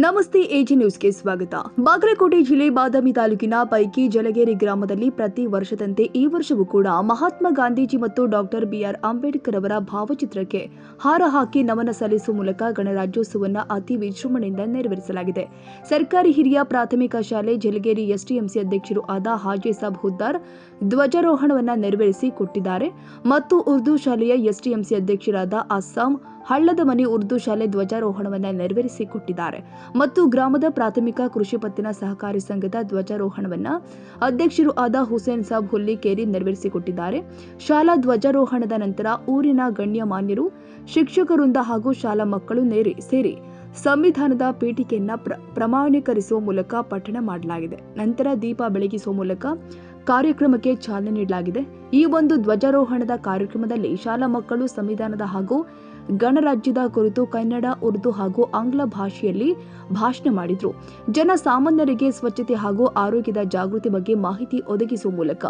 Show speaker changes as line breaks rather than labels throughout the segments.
ನಮಸ್ತೆ ಎಜಿ ನ್ಯೂಸ್ಗೆ ಸ್ವಾಗತ. ಬಾಗಲಕೋಟೆ ಜಿಲ್ಲೆ ಬಾದಾಮಿ ತಾಲೂಕಿನ ಪೈಕಿ ಜಲಗೇರಿ ಗ್ರಾಮದಲ್ಲಿ ಪ್ರತಿ ವರ್ಷದಂತೆ ಈ ವರ್ಷವೂ ಕೂಡ ಮಹಾತ್ಮ ಗಾಂಧೀಜಿ ಮತ್ತು ಡಾಕ್ಟರ್ ಬಿಆರ್ ಅಂಬೇಡ್ಕರ್ ಅವರ ಭಾವಚಿತ್ರಕ್ಕೆ ಹಾರ ಹಾಕಿ ನಮನ ಸಲ್ಲಿಸುವ ಮೂಲಕ ಗಣರಾಜ್ಯೋತ್ಸವವನ್ನು ಅತಿ ವಿಜೃಂಭಣೆಯಿಂದ ನೆರವೇರಿಸಲಾಗಿದೆ. ಸರ್ಕಾರಿ ಹಿರಿಯ ಪ್ರಾಥಮಿಕ ಶಾಲೆ ಜಲಗೇರಿ ಎಸ್ಟಿಎಂಸಿ ಅಧ್ಯಕ್ಷರು ಆದ ಹಾಜಿ ಸಾಬ್ ಹುದ್ದಾರ್ ಧ್ವಜಾರೋಹಣವನ್ನು ನೆರವೇರಿಸಿ ಕೊಟ್ಟಿದ್ದಾರೆ ಮತ್ತು ಉರ್ದು ಶಾಲೆಯ ಎಸ್ಟಿಎಂಸಿ ಅಧ್ಯಕ್ಷರಾದ ಅಸ್ಸಾಂ ಹಳ್ಳದ ಮನೆ ಉರ್ದು ಶಾಲೆ ಧ್ವಜಾರೋಹಣವನ್ನು ನೆರವೇರಿಸಿ ಕೊಟ್ಟಿದ್ದಾರೆ ಮತ್ತು ಗ್ರಾಮದ ಪ್ರಾಥಮಿಕ ಕೃಷಿ ಪತ್ತಿನ ಸಹಕಾರಿ ಸಂಘದ ಧ್ವಜಾರೋಹಣವನ್ನು ಅಧ್ಯಕ್ಷರು ಆದ ಹುಸೇನ್ ಸಾಬ್ ಹುಲ್ಲಿಕೇರಿ ನೆರವೇರಿಸಿಕೊಟ್ಟಿದ್ದಾರೆ. ಶಾಲಾ ಧ್ವಜಾರೋಹಣದ ನಂತರ ಊರಿನ ಗಣ್ಯಮಾನ್ಯರು, ಶಿಕ್ಷಕರಿಂದ ಹಾಗೂ ಶಾಲಾ ಮಕ್ಕಳು ಸೇರಿ ಸಂವಿಧಾನದ ಪೀಠಿಕೆಯನ್ನು ಪ್ರಮಾಣೀಕರಿಸುವ ಮೂಲಕ ಪಠಣ ಮಾಡಲಾಗಿದೆ. ನಂತರ ದೀಪ ಬೆಳಗಿಸುವ ಮೂಲಕ ಕಾರ್ಯಕ್ರಮಕ್ಕೆ ಚಾಲನೆ ನೀಡಲಾಗಿದೆ. ಈ ಒಂದು ಧ್ವಜಾರೋಹಣದ ಕಾರ್ಯಕ್ರಮದಲ್ಲಿ ಶಾಲಾ ಮಕ್ಕಳು ಸಂವಿಧಾನದ ಹಾಗೂ ಗಣರಾಜ್ಯದ ಕುರಿತು ಕನ್ನಡ, ಉರ್ದು ಹಾಗೂ ಆಂಗ್ಲ ಭಾಷೆಯಲ್ಲಿ ಭಾಷಣ ಮಾಡಿದರು. ಜನಸಾಮಾನ್ಯರಿಗೆ ಸ್ವಚ್ಛತೆ ಹಾಗೂ ಆರೋಗ್ಯದ ಜಾಗೃತಿ ಬಗ್ಗೆ ಮಾಹಿತಿ ಒದಗಿಸುವ ಮೂಲಕ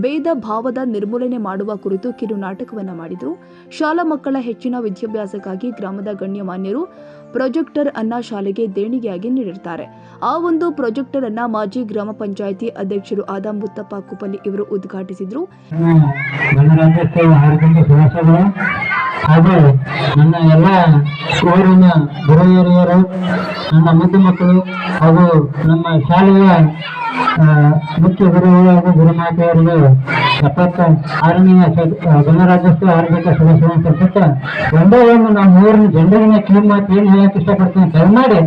ಭೇದ ಭಾವದ ನಿರ್ಮೂಲನೆ ಮಾಡುವ ಕುರಿತು ಕಿರು ನಾಟಕವನ್ನು ಮಾಡಿದರು. ಶಾಲಾ ಮಕ್ಕಳ ಹೆಚ್ಚಿನ ವಿದ್ಯಾಭ್ಯಾಸಕ್ಕಾಗಿ ಗ್ರಾಮದ ಗಣ್ಯಮಾನ್ಯರು ಪ್ರೊಜೆಕ್ಟರ್ ಅನ್ನ ಶಾಲೆಗೆ ದೇಣಿಗೆಯಾಗಿ ನೀಡಿರುತ್ತಾರೆ. ಆ ಒಂದು ಪ್ರೊಜೆಕ್ಟರ್ ಅನ್ನ ಮಾಜಿ ಗ್ರಾಮ ಪಂಚಾಯಿತಿ ಅಧ್ಯಕ್ಷರು ಆದ ಮುತ್ತಪ್ಪ ಕುಪಲ್ಲಿ ಇವರು ಉದ್ಘಾಟಿಸಿದರು.
ಹಾಗೂ ನನ್ನ ಎಲ್ಲ ಊರಿನ ಗುರು ಹಿರಿಯರು, ನನ್ನ ಮುದ್ದು ಮಕ್ಕಳು ಹಾಗೂ ನಮ್ಮ ಶಾಲೆಯ ಮುಖ್ಯ ಗುರುಗಳು ಹಾಗೂ ಗುರುಮಾತೆಯರಿಗೆ 76ನೇ ಗಣರಾಜ್ಯೋತ್ಸವ ಹಾರ್ದಿಕ ಶುಭಾಶಯಗಳನ್ನು ತಿಳಿಸುತ್ತಾ, ಒಂದೇ ಒಂದು ನಮ್ಮ ಊರಿನ ಜನರಿನ ಕಿವಿ ಮಾತು ಏನು ಹೇಳಕ್ಕೆ ಇಷ್ಟಪಡ್ತೀನಿ. ದಯಮಾಡಿ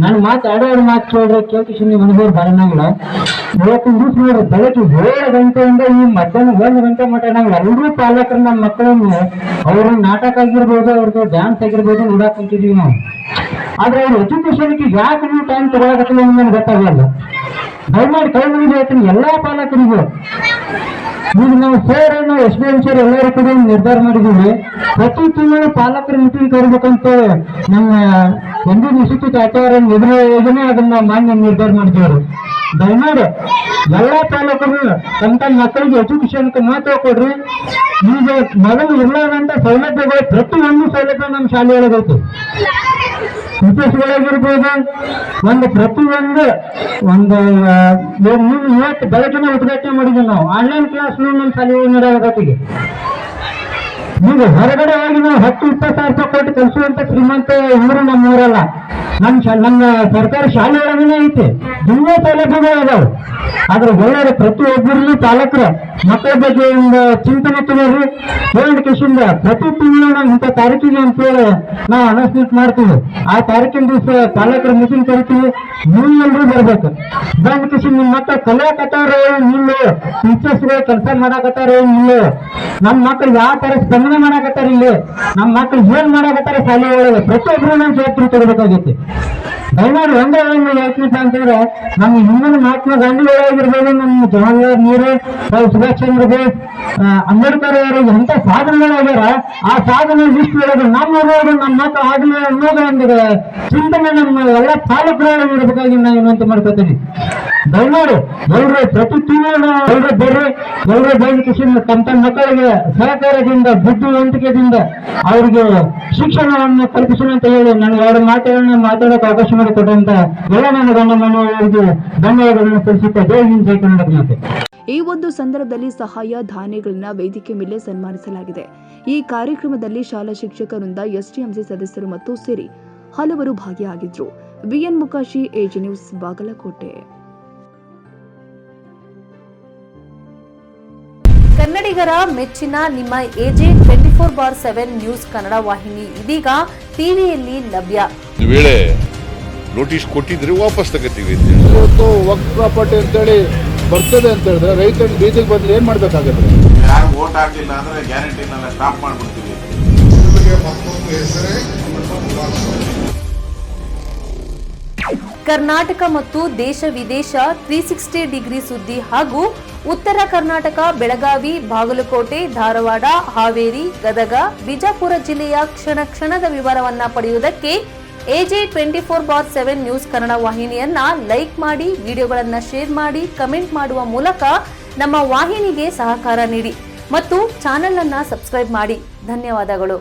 ನನ್ನ ಮಾತು ಆಡೋರು ಮಾತು ಕೇಳಿದ್ರೆ ಕೇಳ್ಕಿಸಿ ನೀವು ಮನೆಯವ್ರು ಬರೋಣಾಗಿಲ್ಲ. ಇವತ್ತಿನ ದಿವಸ ನೋಡ್ರಿ, ಬೆಳಗ್ಗೆ 7 ಗಂಟೆಯಿಂದ ಈ ಮಧ್ಯಾಹ್ನ 1 ಗಂಟೆ ಮಟ್ಟ ನಾವು ಎಲ್ಲರೂ ಪಾಲಕರು ನಮ್ಮ ಮಕ್ಕಳನ್ನು ಅವ್ರ ನಾಟಕ ಆಗಿರ್ಬೋದು, ಅವ್ರದ್ದು ಡ್ಯಾನ್ಸ್ ಆಗಿರ್ಬೋದು ನೋಡಕ್ ಕುಂತಿದೀವಿ ನಾವು. ಆದ್ರೆ ಅವ್ರ ಎಜುಕೇಶನ್ಗೆ ಯಾಕೆ ನೀವು ಟೈಮ್ ತಗೊಳಕತ್ತಿಲ್ಲ ನಮ್ಗೆ ಗೊತ್ತಾಗಲ್ಲ. ದಯಮಾಡಿ ಕೈ ಮುಗಿದು ಹೇಳ್ತೀನಿ ಎಲ್ಲಾ ಪಾಲಕರಿಗೂ. ಈಗ ನಾವು ಸರ್ SBM ಸರ್ ಎಲ್ಲರೂ ಕೂಡ ನಿರ್ಧಾರ ಮಾಡಿದೀವಿ, ಪ್ರತಿ ತಿಂಗಳು ಪಾಲಕರ ಮೀಟಿಂಗ್ ಕರಿಬೇಕಂತ ನಮ್ಮ ಒಂದು ಇನ್ಸ್ಟಿಟ್ಯೂಟ್ ಆಚಾರ್ಯ ಯೋಜನೆ ಅದನ್ನ ಮಾನ್ಯ ನಿರ್ಧಾರ ಮಾಡಿದವರು. ದಯಮಾಡಿ ಎಲ್ಲಾ ಪಾಲಕರು ತಮ್ಮ ಮಕ್ಕಳಿಗೆ ಎಜುಕೇಶನ್ ಮಹತ್ವ ಕೊಡ್ರಿ. ಈಗ ಮೊದಲು ಇರ್ಲಾದಂತ ಸೌಲಭ್ಯಗಳು ಪ್ರತಿಯೊಂದು ಸೌಲಭ್ಯ ನಮ್ಮ ಶಾಲೆಯೊಳಗೈತಿ. ಟೀಚರ್ಸ್ಗಳಾಗಿರ್ಬೋದು, ಪ್ರತಿಯೊಂದು ಇವತ್ತು ಬೆಳಕಿನ ಉದ್ಘಾಟನೆ ಮಾಡಿದ್ವಿ ನಾವು. ಆನ್ಲೈನ್ ಕ್ಲಾಸ್ ನಮ್ಮ ಶಾಲೆಯಲ್ಲಿ ನಡೆಯೋಗತ್ತಿಗೆ ಈಗ ಹೊರಗಡೆ ಹೋಗಿ ನಾವು 10-20 ಸಾವಿರ ರೂಪಾಯಿ ಕೊಟ್ಟು ಕಲಿಸುವಂತ ಶ್ರೀಮಂತ ಊರು ನಮ್ಮ ಊರಲ್ಲ. ನಮ್ಮ ಸರ್ಕಾರಿ ಶಾಲೆಯೊಳಗೇನೆ ಐತಿ, ತುಂಬಾ ಸೌಲಭ್ಯಗಳು ಅದಾವೆ. ಆದ್ರೆ ಎಲ್ಲರೂ ಪ್ರತಿಯೊಬ್ಬರಲ್ಲಿ ಪಾಲಕರ ಮಕ್ಕಳ ಬಗ್ಗೆ ಒಂದು ಚಿಂತನೆ ತಗೋರಿ. ಕಿಶಿಂದ ಪ್ರತಿ ತಿಂಗಳು ನಾವು ಇಂಥ ತಾರೀಕಿಗೆ ಅಂತೇಳಿ ನಾವು ಅನೌನ್ಸ್ಮೆಂಟ್ ಮಾಡ್ತೀವಿ. ಆ ತಾರೀಕಿನ ದಿವಸ ಪಾಲಕರ ಮೀಟಿಂಗ್ ಕರಿತೀವಿ. ನೀವು ಎಲ್ಲರೂ ಬರ್ಬೇಕು. ಬಂದ ಕಿಶಿಂದ ನಿಮ್ಮ ಮಕ್ಕಳು ಕಲಿಯಾಕತ್ತಾರ ನಿಲ್ಲು, ಟೀಚರ್ಸ್ಗಳು ಕೆಲಸ ಮಾಡಾಕತ್ತಾರ ನಿಲ್ಲು, ನಮ್ಮ ಮಕ್ಕಳು ಯಾವ ತರ ಸ್ಪಂದನೆ ಮಾಡಾಕತ್ತಾರ ಇಲ್ಲಿ, ನಮ್ಮ ಮಕ್ಕಳು ಏನ್ ಮಾಡಾಕತ್ತಾರ ಶಾಲೆ ಒಳಗೆ ಪ್ರತಿಯೊಬ್ಬರು ನಾವು ಜವಾಬ್ದಾರಿ ತಗೋಬೇಕಾಗೈತಿ. ದಯಮಾಡಿ ಒಂದೇ ಹೇಳ್ತೀವಿ ಅಂತಂದ್ರೆ, ನಮ್ಮ ಹಿಂದಿನ ಮಹಾತ್ಮ ಗಾಂಧಿಗಳಾಗಿರ್ಬೋದು, ನಮ್ಮ ಜವಾಹರ್ಲಾಲ್ ನೆಹರು, ಸುಭಾಷ್ ಚಂದ್ರ ಬೋಸ್, ಅಂಬೇಡ್ಕರ್ ಅವರು ಎಂತ ಸಾಧನೆಗಳಾಗ್ಯಾರ. ಆ ಸಾಧನೆ ಲಿಸ್ಟ್ ಒಳಗೆ ನಮ್ಮ ಮಕ್ಕಳು ಆಗಲಿ ಅನ್ನೋದು ಒಂದು ಚಿಂತನೆ ನಮ್ಮ ಎಲ್ಲ ಪಾಲಕರು ಇರಬೇಕಾಗಿ ನಾವು ವಿನಂತಿ ಮಾಡ್ಕೊತೀನಿ. ದಯಮಾಡಿ ಎಲ್ಲರೂ ಪ್ರತಿ ತಿಂಗಳು ಎಲ್ಲರೂ ಬರ್ರಿ, ಎಲ್ಲರೂ ಬಂದ ಕಿಶಿಂದ ತಮ್ಮ ಮಕ್ಕಳಿಗೆ ಸಹಕಾರದಿಂದ, ಬುದ್ಧಿವಂತಿಕೆಯಿಂದ ಅವರಿಗೆ ಶಿಕ್ಷಣವನ್ನು ಕಲ್ಪಿಸೋಣ ಅಂತ ಹೇಳಿ ನಾನು 2 ಮಾತುಗಳನ್ನ ಮಾತಾಡೋಕೆ ಅವಕಾಶ ಮಾಡಿಕೊಟ್ಟಂತ ಎಲ್ಲ ನನ್ನ ಗಂಡ ಮನೆಯವರಿಗೆ ಧನ್ಯವಾದಗಳನ್ನು ತಿಳಿಸುತ್ತಾ ಜೈ ಹಿಂದ್, ಜೈ ಕರ್ನಾಟಕ ಮಾತೆ.
ಈ ಒಂದು ಸಂದರ್ಭದಲ್ಲಿ ಸಹಾಯ ಧಾನ್ಯಗಳನ್ನ ವೇದಿಕೆ ಮೇಲೆ ಸನ್ಮಾನಿಸಲಾಗಿದೆ. ಈ ಕಾರ್ಯಕ್ರಮದಲ್ಲಿ ಶಾಲಾ ಶಿಕ್ಷಕರಿಂದ ಎಸ್ಟಿಎಂಸಿ ಸದಸ್ಯರು ಮತ್ತು ಸೇರಿ ಹಲವರು ಭಾಗಿಯಾಗಿದ್ರು. VN Mukashi, AG news, Bagalkot.
ಕನ್ನಡಿಗರ ಮೆಚ್ಚಿನ ನಿಮ್ಮ ಎಜೆ 24/7 ನ್ಯೂಸ್ ಕನ್ನಡ ವಾಹಿನಿ ಇದೀಗ ಟಿವಿಯಲ್ಲಿ ಲಭ್ಯ.
ವೇಳೆ ನೋಟಿಸ್ ಕೊಟ್ಟಿದ್ರೆ ವಾಪಸ್ ತಗೋತೀವಿ.
ಇವತ್ತು ವಕ್ಫ್ ಪ್ರಾಪರ್ಟಿ ಅಂತೇಳಿ ಬರ್ತದೆ ಅಂತ ಹೇಳಿದ್ರೆ ರೈತರು ಬೀದಿಗೆ ಬಂದ್ರೆ ಏನ್ ಮಾಡ್ಬೇಕಾಗತ್ತೆ?
ಯಾರು ವೋಟ್ ಹಾಕಿಲ್ಲ ಅಂದ್ರೆ ಗ್ಯಾರಂಟಿನೆಲ್ಲ ಸ್ಟಾಪ್ ಮಾಡ್ಬಿಡ್ತೀವಿ.
ಕರ್ನಾಟಕ ಮತ್ತು ದೇಶ ವಿದೇಶ 360 ಡಿಗ್ರಿ ಸುದ್ದಿ ಹಾಗೂ ಉತ್ತರ ಕರ್ನಾಟಕ, ಬೆಳಗಾವಿ, ಬಾಗಲಕೋಟೆ, ಧಾರವಾಡ, ಹಾವೇರಿ, ಗದಗ, ಬಿಜಾಪುರ ಜಿಲ್ಲೆಯ ಕ್ಷಣ ಕ್ಷಣದ ವಿವರವನ್ನ ಪಡೆಯುವುದಕ್ಕೆ ಎಜೆ 24/7 ನ್ಯೂಸ್ ಕನ್ನಡ ವಾಹಿನಿಯನ್ನ ಲೈಕ್ ಮಾಡಿ, ವಿಡಿಯೋಗಳನ್ನ ಶೇರ್ ಮಾಡಿ, ಕಮೆಂಟ್ ಮಾಡುವ ಮೂಲಕ ನಮ್ಮ ವಾಹಿನಿಗೆ ಸಹಕಾರ ನೀಡಿ ಮತ್ತು ಚಾನೆಲ್ ಅನ್ನ ಸಬ್ಸ್ಕ್ರೈಬ್ ಮಾಡಿ. ಧನ್ಯವಾದಗಳು.